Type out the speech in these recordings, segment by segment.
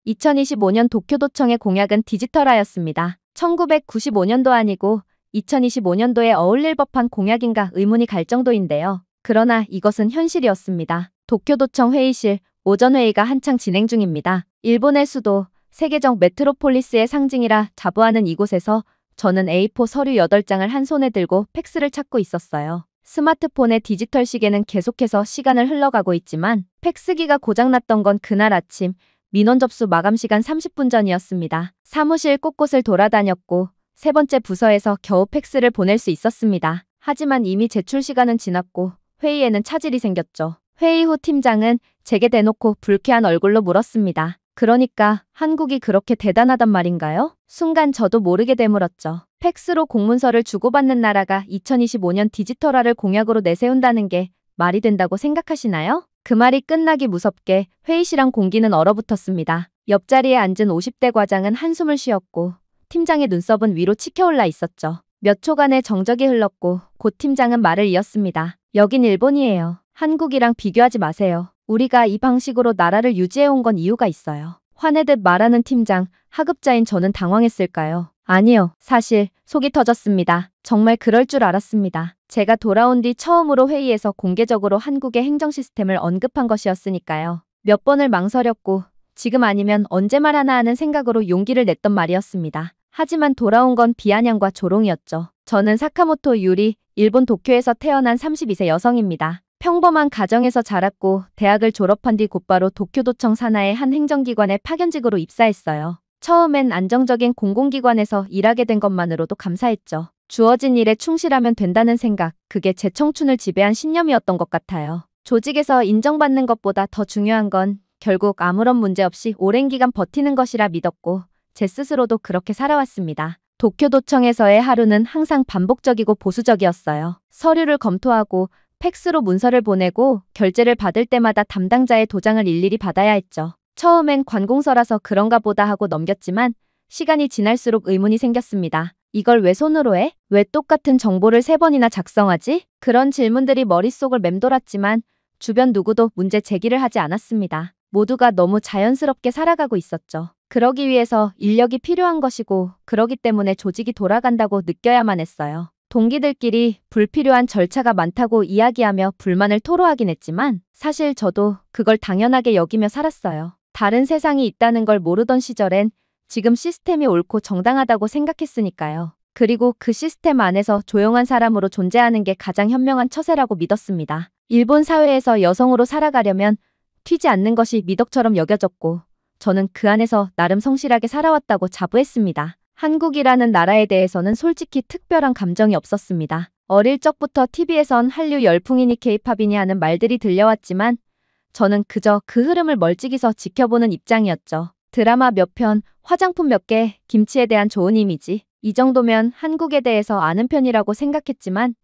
2025년 도쿄도청의 공약은 디지털화였습니다. 1995년도 아니고 2025년도에 어울릴 법한 공약인가 의문이 갈 정도인데요. 그러나 이것은 현실이었습니다. 도쿄도청 회의실 오전 회의가 한창 진행 중입니다. 일본의 수도, 세계적 메트로폴리스의 상징이라 자부하는 이곳에서 저는 A4 서류 8장을 한 손에 들고 팩스를 찾고 있었어요. 스마트폰의 디지털 시계는 계속해서 시간을 흘러가고 있지만 팩스기가 고장났던 건 그날 아침 민원 접수 마감 시간 30분 전이었습니다. 사무실 곳곳을 돌아다녔고 세 번째 부서에서 겨우 팩스를 보낼 수 있었습니다. 하지만 이미 제출 시간은 지났고 회의에는 차질이 생겼죠. 회의 후 팀장은 제게 대놓고 불쾌한 얼굴로 물었습니다. 그러니까 한국이 그렇게 대단하단 말인가요? 순간 저도 모르게 되물었죠. 팩스로 공문서를 주고받는 나라가 2025년 디지털화를 공약으로 내세운다는 게 말이 된다고 생각하시나요? 그 말이 끝나기 무섭게 회의실 안 공기는 얼어붙었습니다. 옆자리에 앉은 50대 과장은 한숨을 쉬었고 팀장의 눈썹은 위로 치켜올라 있었죠. 몇 초간의 정적이 흘렀고 곧 팀장은 말을 이었습니다. 여긴 일본이에요. 한국이랑 비교하지 마세요. 우리가 이 방식으로 나라를 유지해온 건 이유가 있어요. 화내듯 말하는 팀장, 하급자인 저는 당황했을까요? 아니요. 사실 속이 터졌습니다. 정말 그럴 줄 알았습니다. 제가 돌아온 뒤 처음으로 회의에서 공개적으로 한국의 행정 시스템을 언급한 것이었으니까요. 몇 번을 망설였고 지금 아니면 언제 말하나 하는 생각으로 용기를 냈던 말이었습니다. 하지만 돌아온 건 비아냥과 조롱이었죠. 저는 사카모토 유리, 일본 도쿄에서 태어난 32세 여성입니다. 평범한 가정에서 자랐고 대학을 졸업한 뒤 곧바로 도쿄도청 산하의 한 행정기관에 파견직으로 입사했어요. 처음엔 안정적인 공공기관에서 일하게 된 것만으로도 감사했죠. 주어진 일에 충실하면 된다는 생각, 그게 제 청춘을 지배한 신념이었던 것 같아요. 조직에서 인정받는 것보다 더 중요한 건 결국 아무런 문제 없이 오랜 기간 버티는 것이라 믿었고 제 스스로도 그렇게 살아왔습니다. 도쿄도청에서의 하루는 항상 반복적이고 보수적이었어요. 서류를 검토하고 팩스로 문서를 보내고 결제를 받을 때마다 담당자의 도장을 일일이 받아야 했죠. 처음엔 관공서라서 그런가 보다 하고 넘겼지만 시간이 지날수록 의문이 생겼습니다. 이걸 왜 손으로 해? 왜 똑같은 정보를 3번이나 작성하지? 그런 질문들이 머릿속을 맴돌았지만 주변 누구도 문제 제기를 하지 않았습니다. 모두가 너무 자연스럽게 살아가고 있었죠. 그러기 위해서 인력이 필요한 것이고 그러기 때문에 조직이 돌아간다고 느껴야만 했어요. 동기들끼리 불필요한 절차가 많다고 이야기하며 불만을 토로하긴 했지만 사실 저도 그걸 당연하게 여기며 살았어요. 다른 세상이 있다는 걸 모르던 시절엔 지금 시스템이 옳고 정당하다고 생각했으니까요. 그리고 그 시스템 안에서 조용한 사람으로 존재하는 게 가장 현명한 처세라고 믿었습니다. 일본 사회에서 여성으로 살아가려면 튀지 않는 것이 미덕처럼 여겨졌고 저는 그 안에서 나름 성실하게 살아왔다고 자부했습니다. 한국이라는 나라에 대해서는 솔직히 특별한 감정이 없었습니다. 어릴 적부터 TV에선 한류 열풍이니 케이팝이니 하는 말들이 들려왔지만 저는 그저 그 흐름을 멀찍이서 지켜보는 입장이었죠. 드라마 몇 편, 화장품 몇 개, 김치에 대한 좋은 이미지, 이 정도면 한국에 대해서 아는 편이라고 생각했지만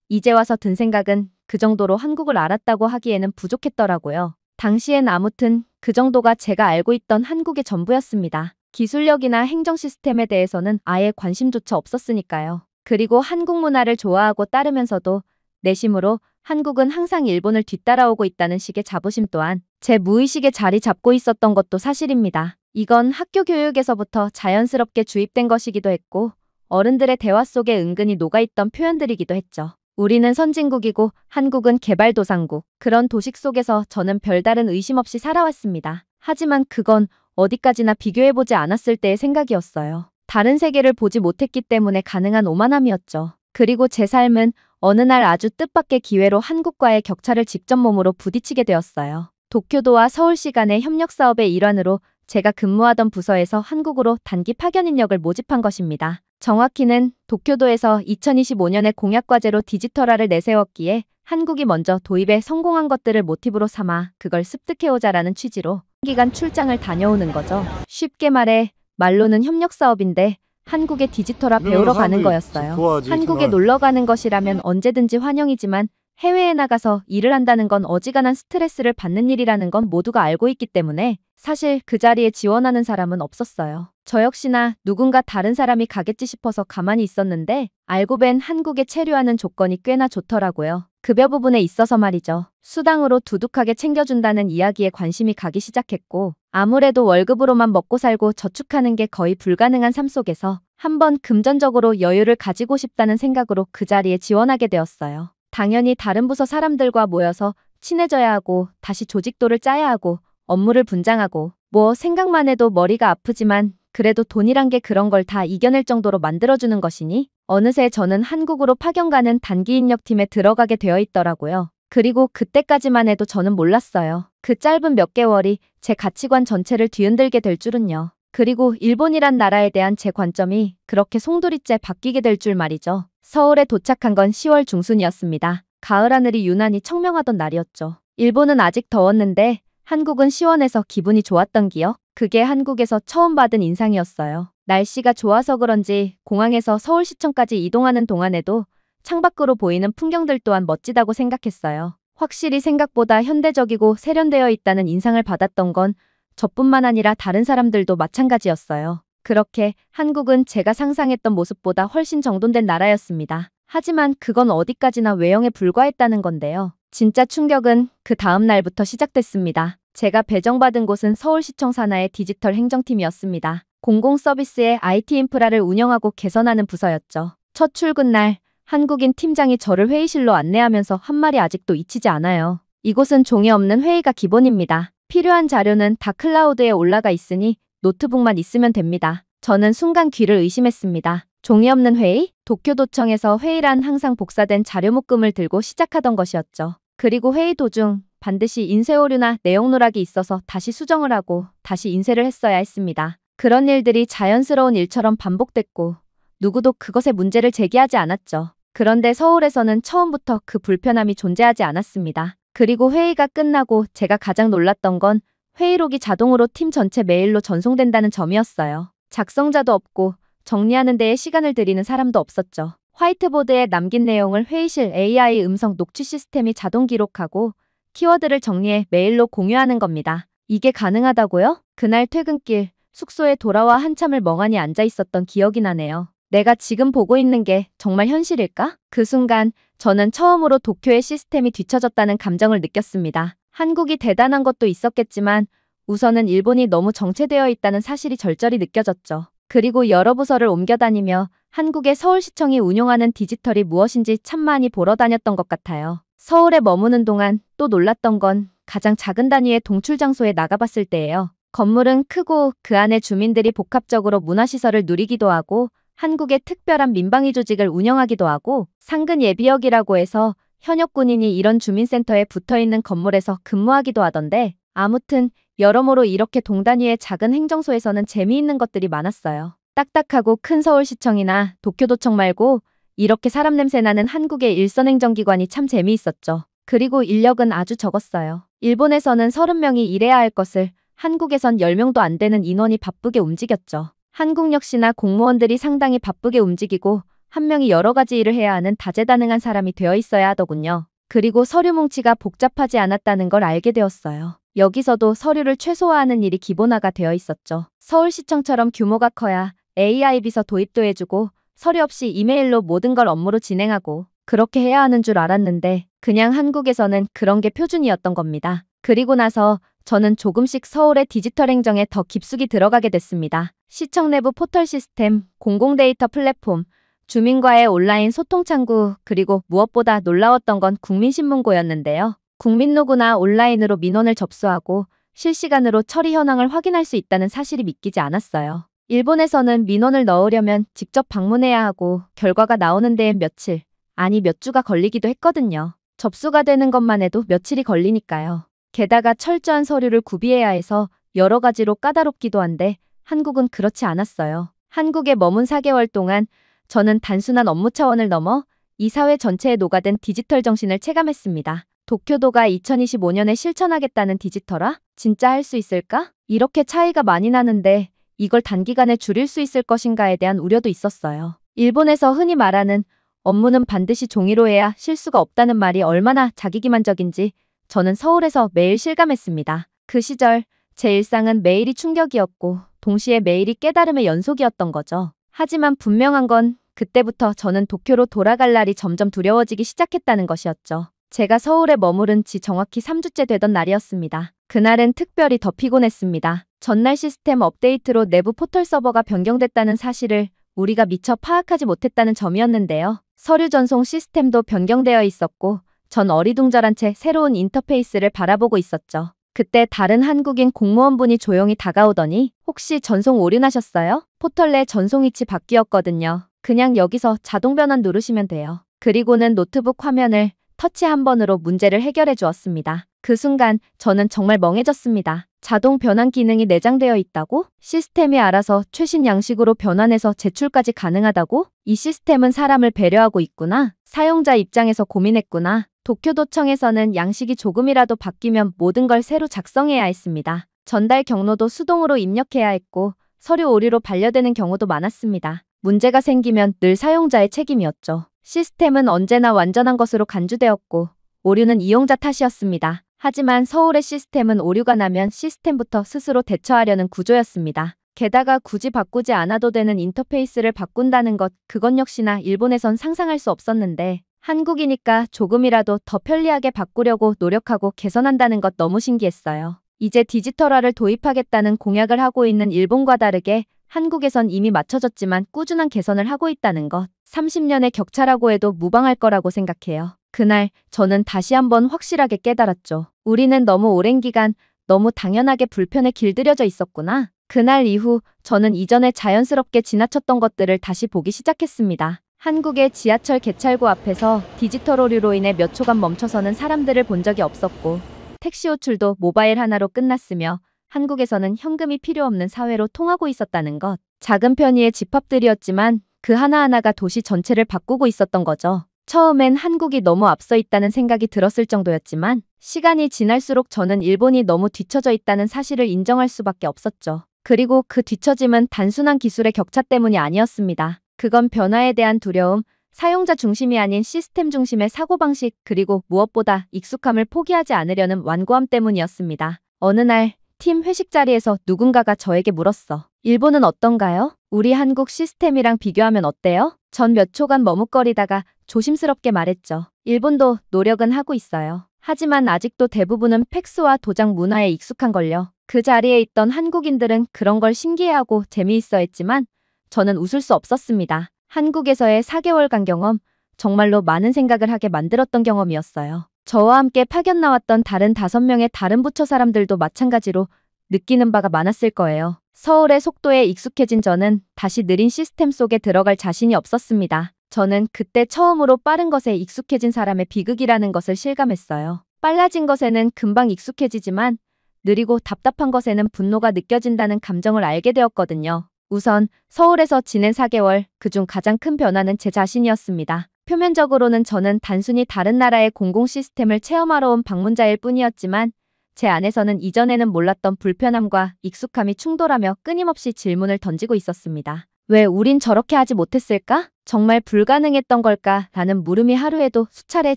이제 와서 든 생각은 그 정도로 한국을 알았다고 하기에는 부족했더라고요. 당시엔 아무튼 그 정도가 제가 알고 있던 한국의 전부였습니다. 기술력이나 행정 시스템에 대해서는 아예 관심조차 없었으니까요. 그리고 한국 문화를 좋아하고 따르면서도 내심으로 한국은 항상 일본을 뒤따라오고 있다는 식의 자부심 또한 제 무의식에 자리 잡고 있었던 것도 사실입니다. 이건 학교 교육에서부터 자연스럽게 주입된 것이기도 했고 어른들의 대화 속에 은근히 녹아있던 표현들이기도 했죠. 우리는 선진국이고 한국은 개발도상국. 그런 도식 속에서 저는 별다른 의심 없이 살아왔습니다. 하지만 그건 어디까지나 비교해보지 않았을 때의 생각이었어요. 다른 세계를 보지 못했기 때문에 가능한 오만함이었죠. 그리고 제 삶은 어느 날 아주 뜻밖의 기회로 한국과의 격차를 직접 몸으로 부딪히게 되었어요. 도쿄도와 서울시 간의 협력 사업의 일환으로 제가 근무하던 부서에서 한국으로 단기 파견 인력을 모집한 것입니다. 정확히는 도쿄도에서 2025년에 공약과제로 디지털화를 내세웠기에 한국이 먼저 도입에 성공한 것들을 모티브로 삼아 그걸 습득해오자라는 취지로 기간 출장을 다녀오는 거죠. 쉽게 말해 말로는 협력 사업인데 한국의 디지털화 배우러 가는 거였어요. 한국에 놀러 가는 것이라면 언제든지 환영이지만 해외에 나가서 일을 한다는 건 어지간한 스트레스를 받는 일이라는 건 모두가 알고 있기 때문에 사실 그 자리에 지원하는 사람은 없었어요. 저 역시나 누군가 다른 사람이 가겠지 싶어서 가만히 있었는데 알고 뵌 한국에 체류하는 조건이 꽤나 좋더라고요. 급여 부분에 있어서 말이죠. 수당으로 두둑하게 챙겨준다는 이야기에 관심이 가기 시작했고 아무래도 월급으로만 먹고 살고 저축하는 게 거의 불가능한 삶 속에서 한번 금전적으로 여유를 가지고 싶다는 생각으로 그 자리에 지원하게 되었어요. 당연히 다른 부서 사람들과 모여서 친해져야 하고 다시 조직도를 짜야 하고 업무를 분장하고 생각만 해도 머리가 아프지만 그래도 돈이란 게 그런 걸 다 이겨낼 정도로 만들어주는 것이니 어느새 저는 한국으로 파견 가는 단기 인력팀에 들어가게 되어 있더라고요. 그리고 그때까지만 해도 저는 몰랐어요. 그 짧은 몇 개월이 제 가치관 전체를 뒤흔들게 될 줄은요. 그리고 일본이란 나라에 대한 제 관점이 그렇게 송두리째 바뀌게 될 줄 말이죠. 서울에 도착한 건 10월 중순이었습니다. 가을 하늘이 유난히 청명하던 날이었죠. 일본은 아직 더웠는데 한국은 시원해서 기분이 좋았던 기억? 그게 한국에서 처음 받은 인상이었어요. 날씨가 좋아서 그런지 공항에서 서울시청까지 이동하는 동안에도 창밖으로 보이는 풍경들 또한 멋지다고 생각했어요. 확실히 생각보다 현대적이고 세련되어 있다는 인상을 받았던 건 저뿐만 아니라 다른 사람들도 마찬가지였어요. 그렇게 한국은 제가 상상했던 모습보다 훨씬 정돈된 나라였습니다. 하지만 그건 어디까지나 외형에 불과했다는 건데요. 진짜 충격은 그 다음 날부터 시작됐습니다. 제가 배정받은 곳은 서울시청 산하의 디지털 행정팀이었습니다. 공공서비스의 IT 인프라를 운영하고 개선하는 부서였죠. 첫 출근 날 한국인 팀장이 저를 회의실로 안내하면서 한 말이 아직도 잊히지 않아요. 이곳은 종이 없는 회의가 기본입니다. 필요한 자료는 다 클라우드에 올라가 있으니 노트북만 있으면 됩니다. 저는 순간 귀를 의심했습니다. 종이 없는 회의? 도쿄도청에서 회의란 항상 복사된 자료 묶음을 들고 시작하던 것이었죠. 그리고 회의 도중 반드시 인쇄 오류나 내용 누락이 있어서 다시 수정을 하고 다시 인쇄를 했어야 했습니다. 그런 일들이 자연스러운 일처럼 반복됐고 누구도 그것에 문제를 제기하지 않았죠. 그런데 서울에서는 처음부터 그 불편함이 존재하지 않았습니다. 그리고 회의가 끝나고 제가 가장 놀랐던 건 회의록이 자동으로 팀 전체 메일로 전송된다는 점이었어요. 작성자도 없고 정리하는 데에 시간을 들이는 사람도 없었죠. 화이트보드에 남긴 내용을 회의실 AI 음성 녹취 시스템이 자동 기록하고 키워드를 정리해 메일로 공유하는 겁니다. 이게 가능하다고요? 그날 퇴근길 숙소에 돌아와 한참을 멍하니 앉아 있었던 기억이 나네요. 내가 지금 보고 있는 게 정말 현실일까? 그 순간 저는 처음으로 도쿄의 시스템이 뒤처졌다는 감정을 느꼈습니다. 한국이 대단한 것도 있었겠지만 우선은 일본이 너무 정체되어 있다는 사실이 절절히 느껴졌죠. 그리고 여러 부서를 옮겨다니며 한국의 서울시청이 운용하는 디지털이 무엇인지 참 많이 보러 다녔던 것 같아요. 서울에 머무는 동안 또 놀랐던 건 가장 작은 단위의 동출 장소에 나가봤을 때예요. 건물은 크고 그 안에 주민들이 복합적으로 문화시설을 누리기도 하고 한국의 특별한 민방위 조직을 운영하기도 하고 상근 예비역이라고 해서 현역 군인이 이런 주민센터에 붙어있는 건물에서 근무하기도 하던데 아무튼 여러모로 이렇게 동단위의 작은 행정소에서는 재미있는 것들이 많았어요. 딱딱하고 큰 서울시청이나 도쿄도청 말고 이렇게 사람 냄새 나는 한국의 일선 행정기관이 참 재미있었죠. 그리고 인력은 아주 적었어요. 일본에서는 30명이 일해야 할 것을 한국에선 10명도 안 되는 인원이 바쁘게 움직였죠. 한국 역시나 공무원들이 상당히 바쁘게 움직이고 한 명이 여러 가지 일을 해야 하는 다재다능한 사람이 되어 있어야 하더군요. 그리고 서류 뭉치가 복잡하지 않았다는 걸 알게 되었어요. 여기서도 서류를 최소화하는 일이 기본화가 되어 있었죠. 서울시청처럼 규모가 커야 AI 비서 도입도 해주고 서류 없이 이메일로 모든 걸 업무로 진행하고 그렇게 해야 하는 줄 알았는데 그냥 한국에서는 그런 게 표준이었던 겁니다. 그리고 나서 저는 조금씩 서울의 디지털 행정에 더 깊숙이 들어가게 됐습니다. 시청 내부 포털 시스템, 공공데이터 플랫폼, 주민과의 온라인 소통 창구, 그리고 무엇보다 놀라웠던 건 국민신문고였는데요. 국민 누구나 온라인으로 민원을 접수하고 실시간으로 처리 현황을 확인할 수 있다는 사실이 믿기지 않았어요. 일본에서는 민원을 넣으려면 직접 방문해야 하고 결과가 나오는 데에 며칠, 아니 몇 주가 걸리기도 했거든요. 접수가 되는 것만 해도 며칠이 걸리니까요. 게다가 철저한 서류를 구비해야 해서 여러 가지로 까다롭기도 한데 한국은 그렇지 않았어요. 한국에 머문 4개월 동안 저는 단순한 업무 차원을 넘어 이 사회 전체에 녹아든 디지털 정신을 체감했습니다. 도쿄도가 2025년에 실천하겠다는 디지털화? 진짜 할 수 있을까? 이렇게 차이가 많이 나는데 이걸 단기간에 줄일 수 있을 것인가에 대한 우려도 있었어요. 일본에서 흔히 말하는 업무는 반드시 종이로 해야 실수가 없다는 말이 얼마나 자기기만적인지 저는 서울에서 매일 실감했습니다. 그 시절 제 일상은 매일이 충격이었고 동시에 매일이 깨달음의 연속이었던 거죠. 하지만 분명한 건 그때부터 저는 도쿄로 돌아갈 날이 점점 두려워지기 시작했다는 것이었죠. 제가 서울에 머무른 지 정확히 3주째 되던 날이었습니다. 그날은 특별히 더 피곤했습니다. 전날 시스템 업데이트로 내부 포털 서버가 변경됐다는 사실을 우리가 미처 파악하지 못했다는 점이었는데요. 서류 전송 시스템도 변경되어 있었고 전 어리둥절한 채 새로운 인터페이스를 바라보고 있었죠. 그때 다른 한국인 공무원분이 조용히 다가오더니 혹시 전송 오류나셨어요? 포털 내 전송 위치 바뀌었거든요. 그냥 여기서 자동 변환 누르시면 돼요. 그리고는 노트북 화면을 터치 한 번으로 문제를 해결해 주었습니다. 그 순간 저는 정말 멍해졌습니다. 자동 변환 기능이 내장되어 있다고? 시스템이 알아서 최신 양식으로 변환해서 제출까지 가능하다고? 이 시스템은 사람을 배려하고 있구나. 사용자 입장에서 고민했구나. 도쿄도청에서는 양식이 조금이라도 바뀌면 모든 걸 새로 작성해야 했습니다. 전달 경로도 수동으로 입력해야 했고 서류 오류로 반려되는 경우도 많았습니다. 문제가 생기면 늘 사용자의 책임이었죠. 시스템은 언제나 완전한 것으로 간주되었고 오류는 이용자 탓이었습니다. 하지만 서울의 시스템은 오류가 나면 시스템부터 스스로 대처하려는 구조였습니다. 게다가 굳이 바꾸지 않아도 되는 인터페이스를 바꾼다는 것, 그건 역시나 일본에선 상상할 수 없었는데 한국이니까 조금이라도 더 편리하게 바꾸려고 노력하고 개선한다는 것 너무 신기했어요. 이제 디지털화를 도입하겠다는 공약을 하고 있는 일본과 다르게 한국에선 이미 맞춰졌지만 꾸준한 개선을 하고 있다는 것. 30년의 격차라고 해도 무방할 거라고 생각해요. 그날 저는 다시 한번 확실하게 깨달았죠. 우리는 너무 오랜 기간 너무 당연하게 불편에 길들여져 있었구나. 그날 이후 저는 이전에 자연스럽게 지나쳤던 것들을 다시 보기 시작했습니다. 한국의 지하철 개찰구 앞에서 디지털 오류로 인해 몇 초간 멈춰서는 사람들을 본 적이 없었고 택시 호출도 모바일 하나로 끝났으며 한국에서는 현금이 필요 없는 사회로 통하고 있었다는 것. 작은 편의의 집합들이었지만 그 하나하나가 도시 전체를 바꾸고 있었던 거죠. 처음엔 한국이 너무 앞서 있다는 생각이 들었을 정도였지만 시간이 지날수록 저는 일본이 너무 뒤처져 있다는 사실을 인정할 수밖에 없었죠. 그리고 그 뒤처짐은 단순한 기술의 격차 때문이 아니었습니다. 그건 변화에 대한 두려움, 사용자 중심이 아닌 시스템 중심의 사고방식, 그리고 무엇보다 익숙함을 포기하지 않으려는 완고함 때문이었습니다. 어느 날 팀 회식 자리에서 누군가가 저에게 물었어. 일본은 어떤가요? 우리 한국 시스템이랑 비교하면 어때요? 전 몇 초간 머뭇거리다가 조심스럽게 말했죠. 일본도 노력은 하고 있어요. 하지만 아직도 대부분은 팩스와 도장 문화에 익숙한걸요. 그 자리에 있던 한국인들은 그런 걸 신기해하고 재미있어 했지만 저는 웃을 수 없었습니다. 한국에서의 4개월간 경험, 정말로 많은 생각을 하게 만들었던 경험이었어요. 저와 함께 파견 나왔던 다른 5명의 다른 부처 사람들도 마찬가지로 느끼는 바가 많았을 거예요. 서울의 속도에 익숙해진 저는 다시 느린 시스템 속에 들어갈 자신이 없었습니다. 저는 그때 처음으로 빠른 것에 익숙해진 사람의 비극이라는 것을 실감했어요. 빨라진 것에는 금방 익숙해지지만 느리고 답답한 것에는 분노가 느껴진다는 감정을 알게 되었거든요. 우선 서울에서 지낸 4개월, 그중 가장 큰 변화는 제 자신이었습니다. 표면적으로는 저는 단순히 다른 나라의 공공 시스템을 체험하러 온 방문자일 뿐이었지만 제 안에서는 이전에는 몰랐던 불편함과 익숙함이 충돌하며 끊임없이 질문을 던지고 있었습니다. 왜 우린 저렇게 하지 못했을까? 정말 불가능했던 걸까? 라는 물음이 하루에도 수차례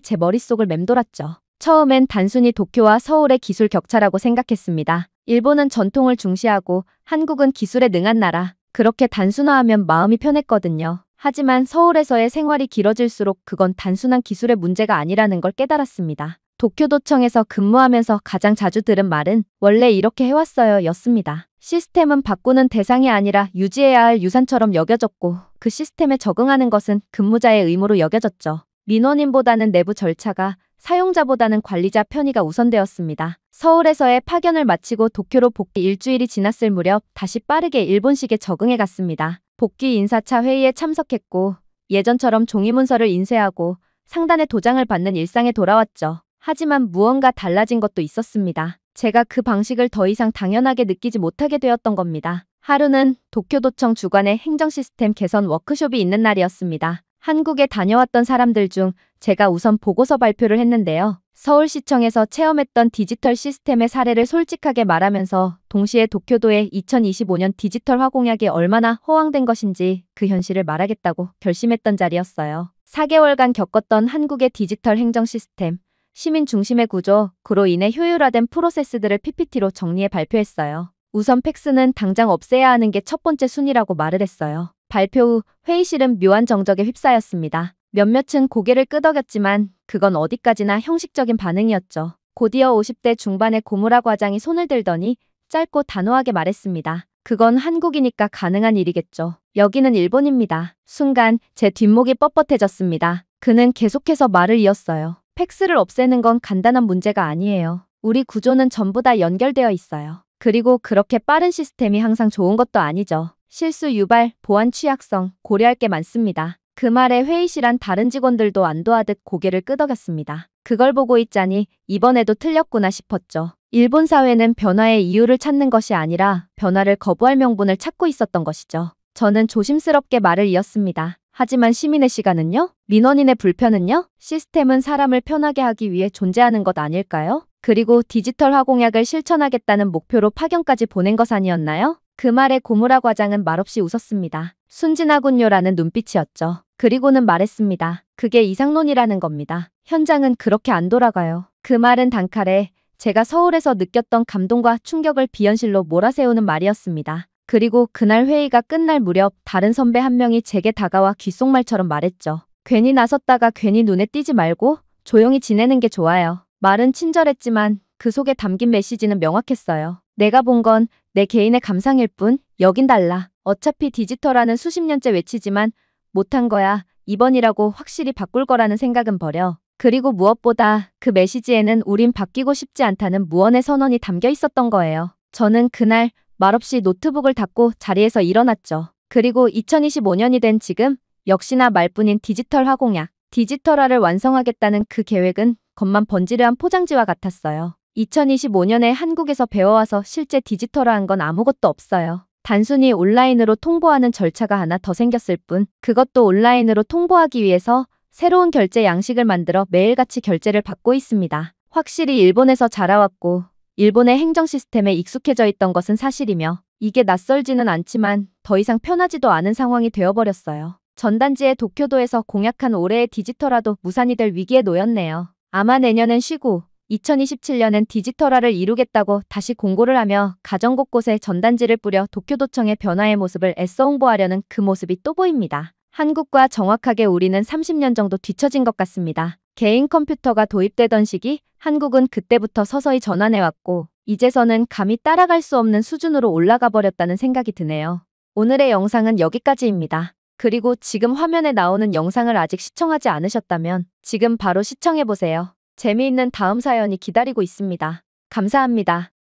제 머릿속을 맴돌았죠. 처음엔 단순히 도쿄와 서울의 기술 격차라고 생각했습니다. 일본은 전통을 중시하고 한국은 기술에 능한 나라. 그렇게 단순화하면 마음이 편했거든요. 하지만 서울에서의 생활이 길어질수록 그건 단순한 기술의 문제가 아니라는 걸 깨달았습니다. 도쿄도청에서 근무하면서 가장 자주 들은 말은 원래 이렇게 해왔어요 였습니다. 시스템은 바꾸는 대상이 아니라 유지해야 할 유산처럼 여겨졌고 그 시스템에 적응하는 것은 근무자의 의무로 여겨졌죠. 민원인보다는 내부 절차가, 사용자보다는 관리자 편의가 우선되었습니다. 서울에서의 파견을 마치고 도쿄로 복귀 일주일이 지났을 무렵 다시 빠르게 일본식에 적응해 갔습니다. 복귀 인사차 회의에 참석했고 예전처럼 종이문서를 인쇄하고 상단에 도장을 받는 일상에 돌아왔죠. 하지만 무언가 달라진 것도 있었습니다. 제가 그 방식을 더 이상 당연하게 느끼지 못하게 되었던 겁니다. 하루는 도쿄도청 주관의 행정 시스템 개선 워크숍이 있는 날이었습니다. 한국에 다녀왔던 사람들 중 제가 우선 보고서 발표를 했는데요. 서울시청에서 체험했던 디지털 시스템의 사례를 솔직하게 말하면서 동시에 도쿄도의 2025년 디지털화 공약이 얼마나 허황된 것인지 그 현실을 말하겠다고 결심했던 자리였어요. 4개월간 겪었던 한국의 디지털 행정 시스템, 시민 중심의 구조, 그로 인해 효율화된 프로세스들을 PPT로 정리해 발표했어요. 우선 팩스는 당장 없애야 하는 게 첫 번째 순위라고 말을 했어요. 발표 후 회의실은 묘한 정적에 휩싸였습니다. 몇몇은 고개를 끄덕였지만 그건 어디까지나 형식적인 반응이었죠. 곧이어 50대 중반의 고무라 과장이 손을 들더니 짧고 단호하게 말했습니다. 그건 한국이니까 가능한 일이겠죠. 여기는 일본입니다. 순간 제 뒷목이 뻣뻣해졌습니다. 그는 계속해서 말을 이었어요. 팩스를 없애는 건 간단한 문제가 아니에요. 우리 구조는 전부 다 연결되어 있어요. 그리고 그렇게 빠른 시스템이 항상 좋은 것도 아니죠. 실수 유발, 보안 취약성, 고려할 게 많습니다. 그 말에 회의실 안 다른 직원들도 안도하듯 고개를 끄덕였습니다. 그걸 보고 있자니 이번에도 틀렸구나 싶었죠. 일본 사회는 변화의 이유를 찾는 것이 아니라 변화를 거부할 명분을 찾고 있었던 것이죠. 저는 조심스럽게 말을 이었습니다. 하지만 시민의 시간은요? 민원인의 불편은요? 시스템은 사람을 편하게 하기 위해 존재하는 것 아닐까요? 그리고 디지털화 공약을 실천하겠다는 목표로 파견까지 보낸 것 아니었나요? 그 말에 고무라 과장은 말없이 웃었습니다. 순진하군요라는 눈빛이었죠. 그리고는 말했습니다. 그게 이상론이라는 겁니다. 현장은 그렇게 안 돌아가요. 그 말은 단칼에 제가 서울에서 느꼈던 감동과 충격을 비현실로 몰아세우는 말이었습니다. 그리고 그날 회의가 끝날 무렵 다른 선배 한 명이 제게 다가와 귓속말처럼 말했죠. 괜히 나섰다가 괜히 눈에 띄지 말고 조용히 지내는 게 좋아요. 말은 친절했지만 그 속에 담긴 메시지는 명확했어요. 내가 본 건 내 개인의 감상일 뿐 여긴 달라. 어차피 디지털화는 수십 년째 외치지만 못한 거야. 이번이라고 확실히 바꿀 거라는 생각은 버려. 그리고 무엇보다 그 메시지에는 우린 바뀌고 싶지 않다는 무언의 선언이 담겨 있었던 거예요. 저는 그날 말없이 노트북을 닫고 자리에서 일어났죠. 그리고 2025년이 된 지금 역시나 말뿐인 디지털화 공약, 디지털화를 완성하겠다는 그 계획은 겉만 번지르한 포장지와 같았어요. 2025년에 한국에서 배워와서 실제 디지털화한 건 아무것도 없어요. 단순히 온라인으로 통보하는 절차가 하나 더 생겼을 뿐, 그것도 온라인으로 통보하기 위해서 새로운 결제 양식을 만들어 매일같이 결제를 받고 있습니다. 확실히 일본에서 자라왔고 일본의 행정 시스템에 익숙해져 있던 것은 사실이며 이게 낯설지는 않지만 더 이상 편하지도 않은 상황이 되어버렸어요. 전단지에 도쿄도에서 공약한 올해의 디지털화도 무산이 될 위기에 놓였네요. 아마 내년은 쉬고 2027년엔 디지털화를 이루겠다고 다시 공고를 하며 가정 곳곳에 전단지를 뿌려 도쿄도청의 변화의 모습을 애써 홍보하려는 그 모습이 또 보입니다. 한국과 정확하게 우리는 30년 정도 뒤처진 것 같습니다. 개인 컴퓨터가 도입되던 시기 한국은 그때부터 서서히 전환해왔고 이제서는 감히 따라갈 수 없는 수준으로 올라가 버렸다는 생각이 드네요. 오늘의 영상은 여기까지입니다. 그리고 지금 화면에 나오는 영상을 아직 시청하지 않으셨다면 지금 바로 시청해보세요. 재미있는 다음 사연이 기다리고 있습니다. 감사합니다.